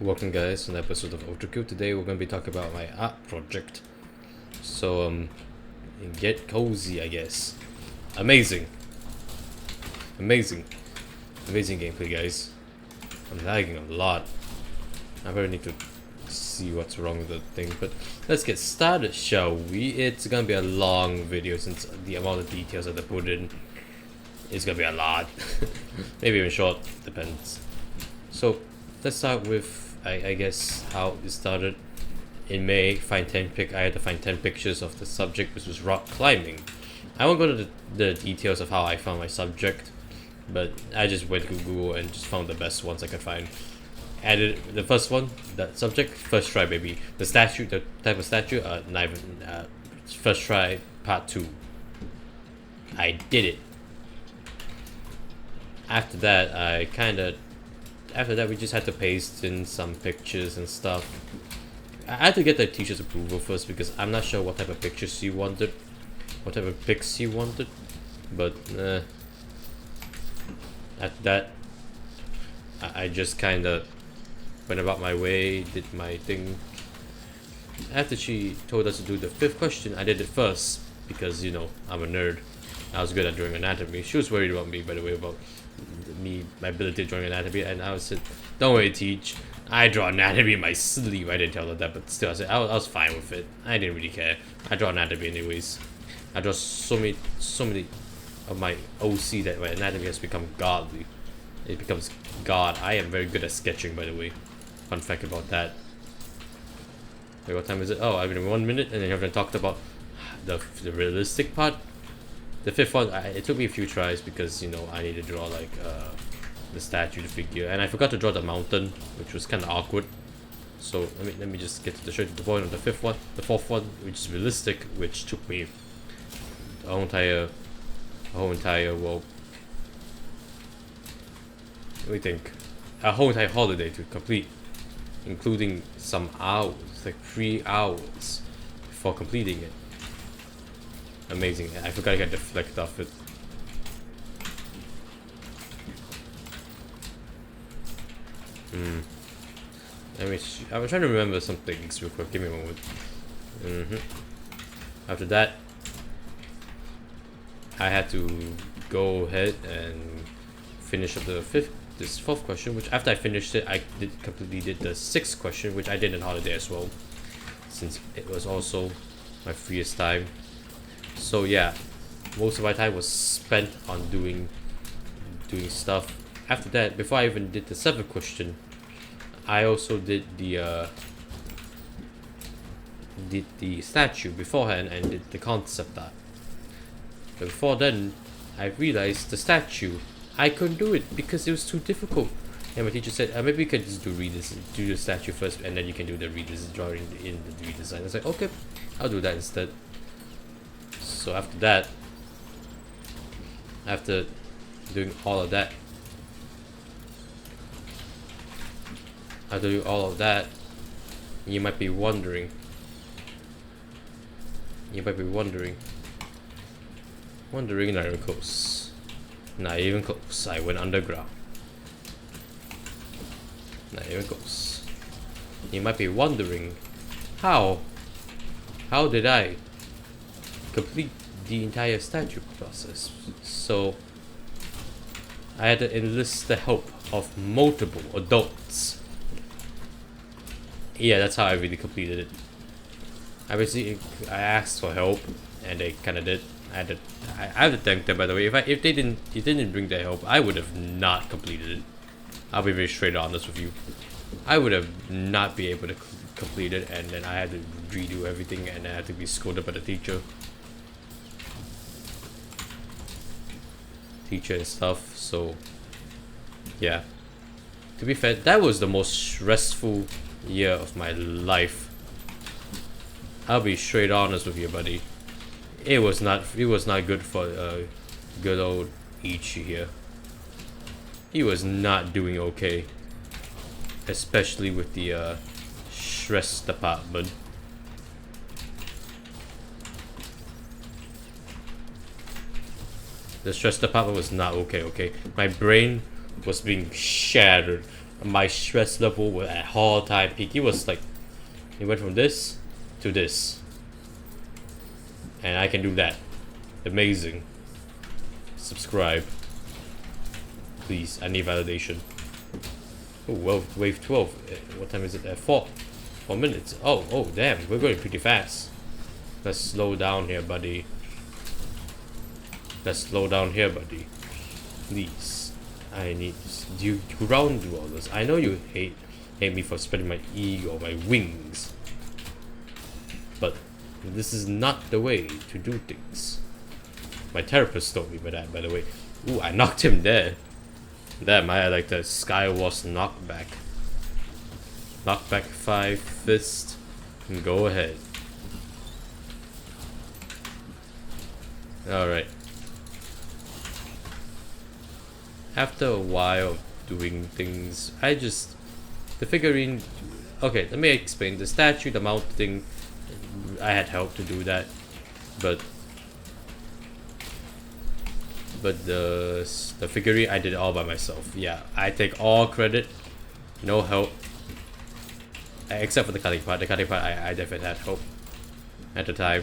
Welcome guys to an episode of Ultra. Today we're going to be talking about my art project. So get cozy, I guess. Amazing. Amazing gameplay, guys. I'm lagging a lot. I really need to see what's wrong with the thing, but let's get started, shall we? It's gonna be a long video since the amount of details that I put in is gonna be a lot. Maybe even short, depends. So let's start with I guess how it started. In May, I had to find 10 pictures of the subject, which was rock climbing. I won't go to the details of how I found my subject, but I just went to Google and just found the best ones I could find. Added the first one, that subject, first try, baby. The statue, the type of statue, first try, part 2. I did it. After that, we just had to paste in some pictures and stuff. I had to get the teacher's approval first because I'm not sure what type of pictures she wanted, what type of pics she wanted. But after that, I just kind of went about my way, did my thing. After she told us to do the 5th question, I did it first because, you know, I'm a nerd. I was good at drawing anatomy. She was worried about me, by the way, about my ability to draw anatomy, and I said, "Don't worry, teach. I draw anatomy in my sleep." I didn't tell her that, but still, I was fine with it. I didn't really care. I draw anatomy anyways. I draw so many of my OC that my anatomy has become godly. It becomes God. I am very good at sketching, by the way. Fun fact about that. Wait, what time is it? Oh, I've been 1 minute, and then you haven't talked about the realistic part. The 5th one, it took me a few tries because, you know, I need to draw like the statue, the figure, and I forgot to draw the mountain, which was kind of awkward. So let me just get to the straight to the point of the 5th one. The 4th one, which is realistic, which took me a whole entire well, let me think, a whole entire holiday to complete, including some hours, like 3 hours before completing it. Amazing. I forgot I got deflect off it. I'm trying to remember some things real quick. Give me a moment. After that, I had to go ahead and finish up this 4th question, which after I finished it, I completely did the 6th question, which I did in holiday as well, since it was also my freest time. So yeah, most of my time was spent on doing stuff. After that, before I even did the 7th question, I also did the statue beforehand and did the concept art. But before then, I realized the statue, I couldn't do it because it was too difficult. And my teacher said, maybe you can just do the statue first, and then you can do the drawing in the redesign. I was like, okay, I'll do that instead. So after that, after doing all of that, you might be wondering, not even close. Not even close. I went underground. Not even close. You might be wondering, how did I complete the entire statue process? So I had to enlist the help of multiple adults. Yeah, that's how I really completed it. I asked for help, and they kind of did. I have to thank them, by the way. If they didn't bring their help, I would have not completed it. I'll be very straight honest with you. I would have not be able to complete it, and then I had to redo everything, and I had to be scolded by the teacher and stuff. So yeah, to be fair, that was the most stressful year of my life. I'll be straight honest with you, buddy. It was not good for good old Ichi here. He was not doing okay, especially with the stress department. The stress department was not okay. My brain was being shattered my stress level was at all-time peak. It was like, it went from this to this. And I can do that. Amazing. Subscribe. Please, I need validation. Oh, well, wave 12. What time is it? 4 minutes. Oh, damn. We're going pretty fast. Let's slow down here, buddy. Please. I need you ground do all this. I know you hate me for spreading my ego or my wings. But this is not the way to do things. My therapist told me by that, by the way. Ooh, I knocked him there. Damn, I like the Skywars knockback. Knockback 5 fist. Go ahead. Alright. After a while of doing things, the figurine, okay, let me explain. The statue, the mount thing, I had help to do that, but the figurine, I did it all by myself. Yeah, I take all credit, no help, except for the cutting part. The cutting part, I definitely had help at the time,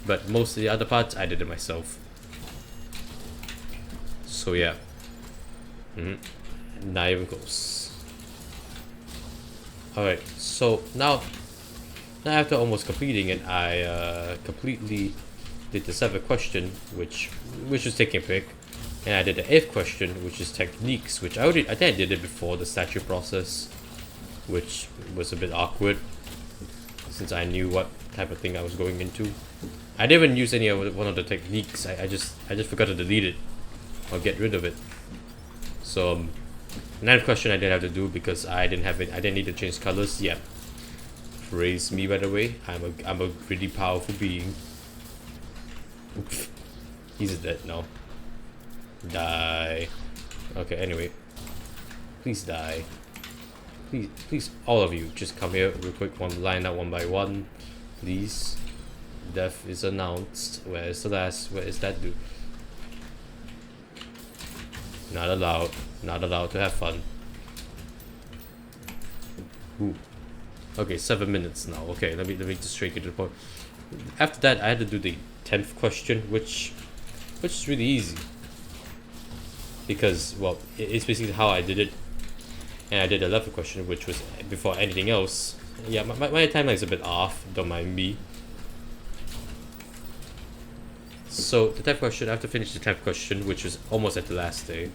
but most of the other parts, I did it myself. So yeah. Not even close. Alright, so now after almost completing it, I completely did the 7th question, which was taking a pic, and I did the 8th question, which is techniques, which I think I did it before the statue process, which was a bit awkward since I knew what type of thing I was going into. I didn't even use any of one of the techniques. I just forgot to delete it or get rid of it. So 9th question I didn't have to do because I didn't need to change colors. Yeah, praise me, by the way. I'm a really powerful being. Oof. He's dead now. Die. Okay, anyway, please die. Please, all of you, just come here real quick. Line up one by one, please. Death is announced. Where is that dude? Not allowed to have fun. Ooh. Okay, 7 minutes now. Okay, let me just straight get to the point. After that, I had to do the 10th question, which is really easy. Because, well, it's basically how I did it. And I did the 11th question, which was before anything else. Yeah, my timeline is a bit off, don't mind me. So, the 10th question, I have to finish the 10th question, which was almost at the last day.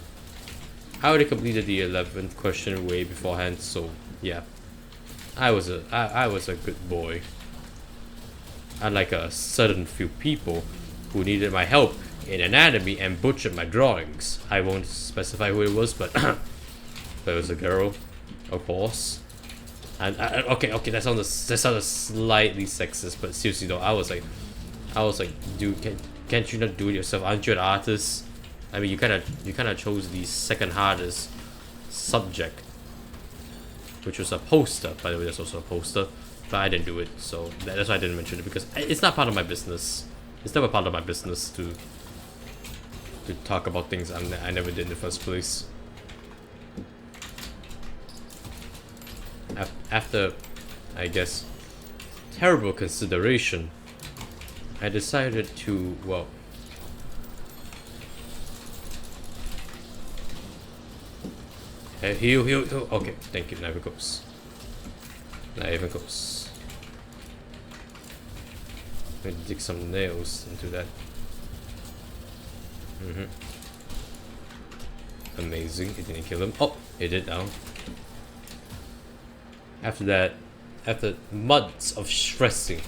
I already completed the 11th question way beforehand, so yeah. I was a good boy. Unlike a certain few people who needed my help in anatomy and butchered my drawings. I won't specify who it was, but it was a girl, of course. And okay, that sounds slightly sexist, but seriously though, I was like, dude, can't you not do it yourself? Aren't you an artist? I mean, you kind of chose the second hardest subject, which was a poster. By the way, there's also a poster, but I didn't do it, so that's why I didn't mention it, because it's not part of my business. It's never part of my business to talk about things I never did in the first place. After, I guess, terrible consideration, I decided to, well, heal. Okay, thank you. Now it goes. Let me dig some nails into that. Amazing. It didn't kill him. Oh, it did now. After that, after months of stressing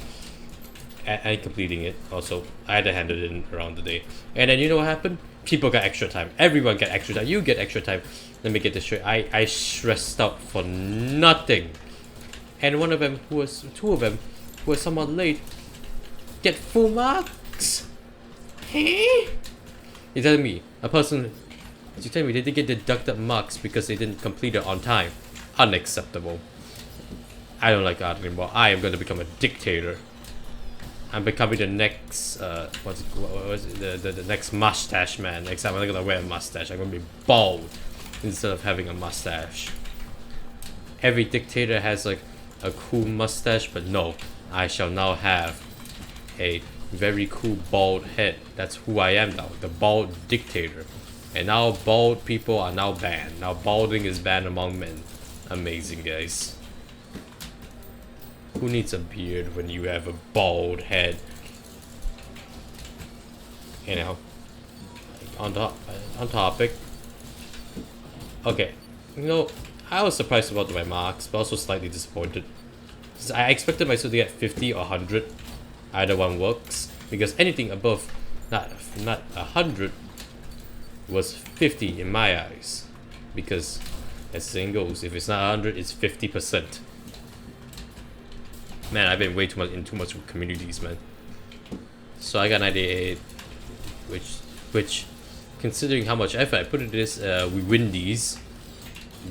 and completing it, also I had to hand it in around the day, and then you know what happened? People got extra time. Everyone got extra time. You get extra time. Let me get this straight. I stressed out for nothing, and two of them who was somewhat late get full marks. Hey, you're telling me you're telling me they didn't get deducted marks because they didn't complete it on time? Unacceptable. I don't like art anymore. I am going to become a dictator. I'm becoming the next, the next mustache man. Next time I'm not going to wear a mustache. I'm going to be bald instead of having a mustache. every dictator has like a cool mustache, but no, I shall now have a very cool bald head. That's who I am now, the bald dictator. And now bald people are now banned. Now balding is banned among men. Amazing, guys. Who needs a beard when you have a bald head? You know, on topic. Okay, you know, I was surprised about my marks, but also slightly disappointed. I expected myself to get 50 or 100. Either one works, because anything above not 100 was 50 in my eyes. Because as the saying goes, if it's not 100, it's 50%. Man, I've been way too much with communities, man. So I got 98, which considering how much effort I put into this, we win these.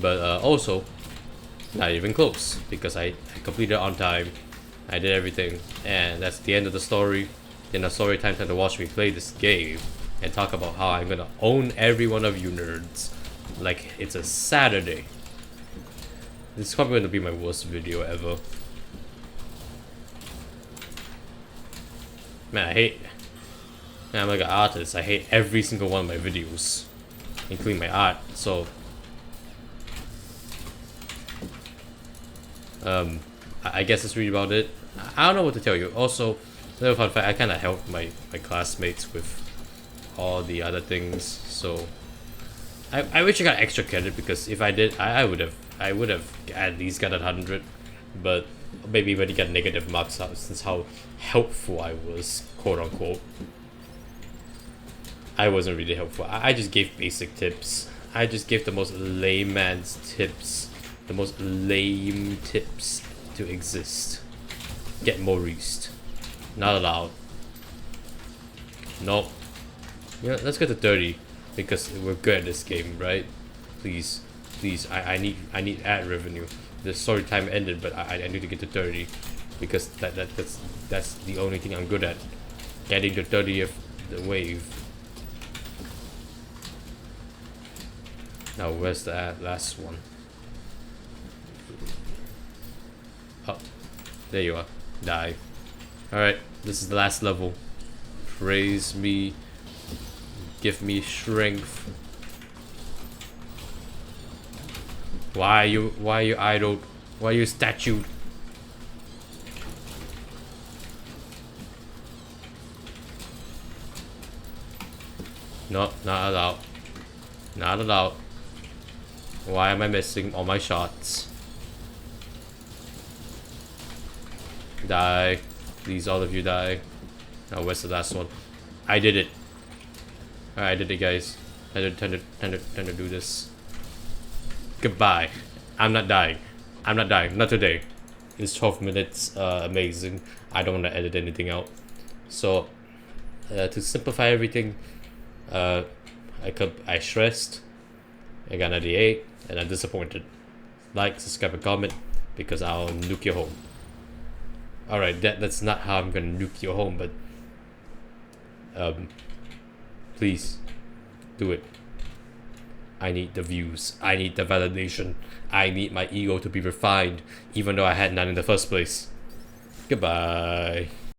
But also, not even close, because I completed it on time. I did everything, and that's the end of the story. Then the story time to watch me play this game and talk about how I'm gonna own every one of you nerds like it's a Saturday. This is probably gonna be my worst video ever. Man, I'm like an artist. I hate every single one of my videos, including my art. So I guess that's really about it. I don't know what to tell you. Also, another fun fact, I kind of helped my classmates with all the other things. So I wish I got extra credit, because if I did, I would have at least got 100. But maybe when you got negative marks, since how helpful I was, quote unquote. I wasn't really helpful. I just gave basic tips. I just gave the most layman's tips. The most lame tips to exist. Get Maurice. Not allowed. Nope. Yeah, let's get to 30, because we're good at this game, right? Please, I need ad revenue. The story time ended, but I need to get to 30, because that's the only thing I'm good at. Getting to 30th the wave. Now where's the last one? Oh, there you are. Die. Alright, this is the last level. Praise me. Give me strength. Why are you idled? Why are you statue? No, not allowed. Not allowed. Why am I missing all my shots? Die. Please, all of you die. Now, where's the last one? I did it. Alright, I did it, guys. Time to do this. Goodbye. I'm not dying. I'm not dying. Not today. It's 12 minutes. Amazing. I don't want to edit anything out. So, to simplify everything, I stressed. I got 98, and I'm disappointed. Like, subscribe, and comment, because I'll nuke your home. Alright, that's not how I'm gonna nuke your home, but please do it. I need the views. I need the validation. I need my ego to be refined, even though I had none in the first place. Goodbye.